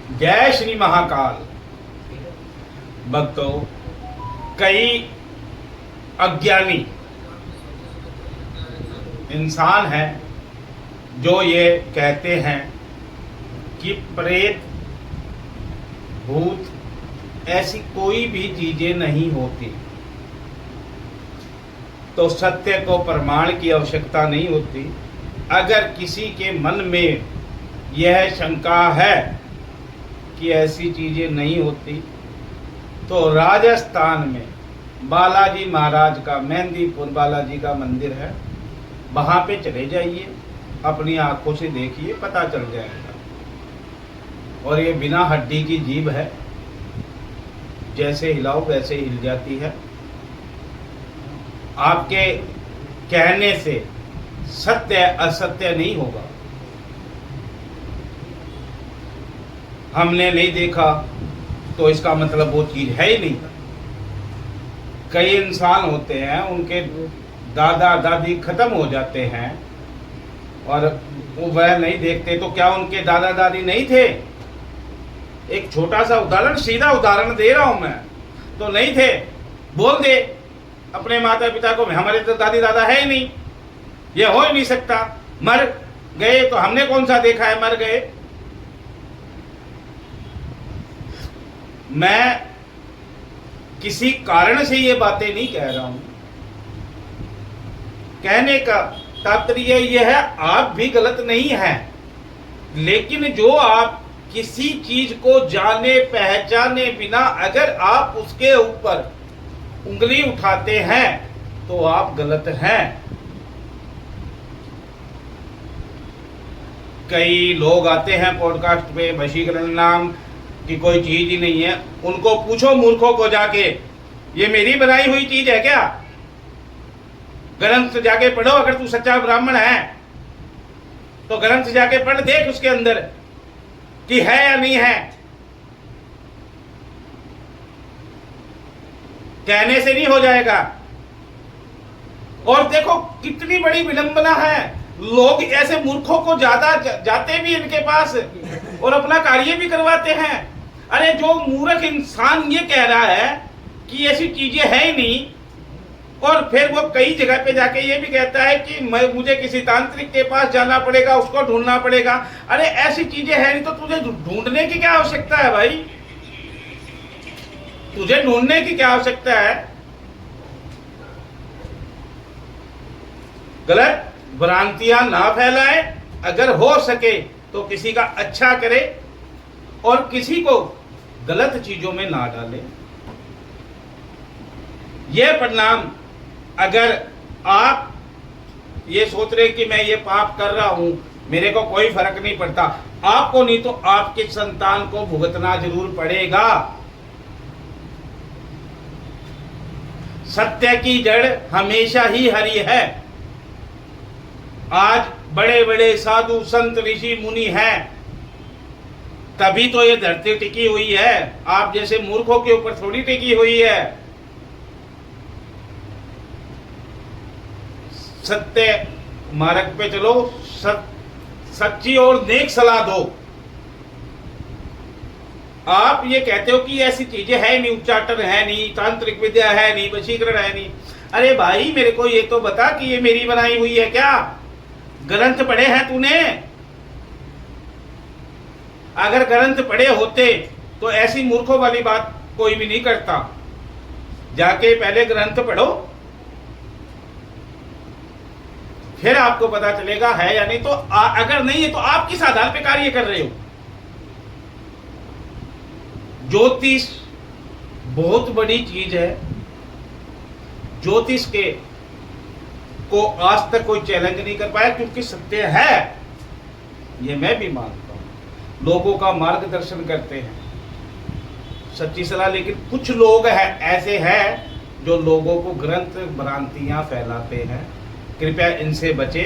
जय श्री महाकाल। भक्तों, कई अज्ञानी इंसान हैं जो ये कहते हैं कि प्रेत, भूत ऐसी कोई भी चीजें नहीं होती, तो सत्य को प्रमाण की आवश्यकता नहीं होती। अगर किसी के मन में यह शंका है कि ऐसी चीजें नहीं होती, तो राजस्थान में बालाजी महाराज का, मेहंदीपुर बालाजी का मंदिर है, वहां पे चले जाइए, अपनी आंखों से देखिए, पता चल जाएगा। और ये बिना हड्डी की जीभ है, जैसे हिलाओ वैसे हिल जाती है। आपके कहने से सत्य असत्य नहीं होगा। हमने नहीं देखा तो इसका मतलब वो चीज है ही नहीं। कई इंसान होते हैं, उनके दादा दादी खत्म हो जाते हैं और वो वह नहीं देखते, तो क्या उनके दादा दादी नहीं थे? एक छोटा सा उदाहरण, सीधा उदाहरण दे रहा हूं मैं, तो नहीं थे। बोल दे अपने माता पिता को, हमारे तो दादी दादा है ही नहीं, ये हो ही नहीं सकता, मर गए। तो हमने कौन सा देखा है मर गए? मैं किसी कारण से ये बातें नहीं कह रहा हूं। कहने का तात्पर्य यह है, आप भी गलत नहीं है, लेकिन जो आप किसी चीज को जाने पहचाने बिना अगर आप उसके ऊपर उंगली उठाते हैं तो आप गलत हैं। कई लोग आते हैं पॉडकास्ट पे, वशीकरण नाम की कोई चीज ही नहीं है। उनको पूछो मूर्खों को जाके, ये मेरी बनाई हुई चीज है क्या? ग्रंथ जाके पढ़ो, अगर तू सच्चा ब्राह्मण है तो ग्रंथ जाके पढ़, देख उसके अंदर कि है या नहीं है। कहने से नहीं हो जाएगा। और देखो कितनी बड़ी विडंबना है, लोग ऐसे मूर्खों को ज्यादा जाते भी इनके पास और अपना कार्य भी करवाते हैं। अरे जो मूर्ख इंसान ये कह रहा है कि ऐसी चीजें है ही नहीं, और फिर वो कई जगह पे जाके ये भी कहता है कि मुझे किसी तांत्रिक के पास जाना पड़ेगा, उसको ढूंढना पड़ेगा। अरे ऐसी चीजें है नहीं तो तुझे ढूंढने की क्या आवश्यकता है भाई? तुझे ढूंढने की क्या आवश्यकता है? गलत भ्रांतियां ना फैलाए, अगर हो सके तो किसी का अच्छा करे और किसी को गलत चीजों में ना डाले। यह परिणाम, अगर आप ये सोच रहे कि मैं ये पाप कर रहा हूं, मेरे को कोई फर्क नहीं पड़ता, आपको नहीं तो आपके संतान को भुगतना जरूर पड़ेगा। सत्य की जड़ हमेशा ही हरी है। आज बड़े बड़े साधु संत ऋषि मुनि हैं, तभी तो ये धरती टिकी हुई है। आप जैसे मूर्खों के ऊपर थोड़ी टिकी हुई है। सत्य मार्ग पे चलो, सच्ची और नेक सलाह दो। आप ये कहते हो कि ऐसी चीजें है नहीं, उच्चाटन है नहीं, तांत्रिक विद्या है नहीं, वशीकरण है नहीं। अरे भाई मेरे को ये तो बता कि ये मेरी बनाई हुई है क्या? ग्रंथ पढ़े हैं तूने? अगर ग्रंथ पढ़े होते तो ऐसी मूर्खों वाली बात कोई भी नहीं करता। जाके पहले ग्रंथ पढ़ो, फिर आपको पता चलेगा है या नहीं। तो अगर नहीं है तो आप किस आधार पे कार्य कर रहे हो? ज्योतिष बहुत बड़ी चीज है। ज्योतिष के को आज तक कोई चैलेंज नहीं कर पाया, क्योंकि सत्य है, ये मैं भी मानता हूं। लोगों का मार्गदर्शन करते हैं, सच्ची सलाह। लेकिन कुछ लोग ऐसे हैं जो लोगों को ग्रंथ भ्रांतियां फैलाते हैं। कृपया इनसे बचे,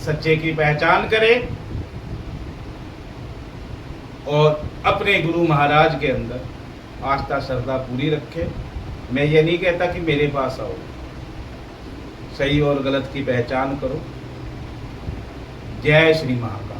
सच्चे की पहचान करें और अपने गुरु महाराज के अंदर आस्था श्रद्धा पूरी रखें। मैं ये नहीं कहता कि मेरे पास आओ, सही और गलत की पहचान करो। जय श्री महाकाल।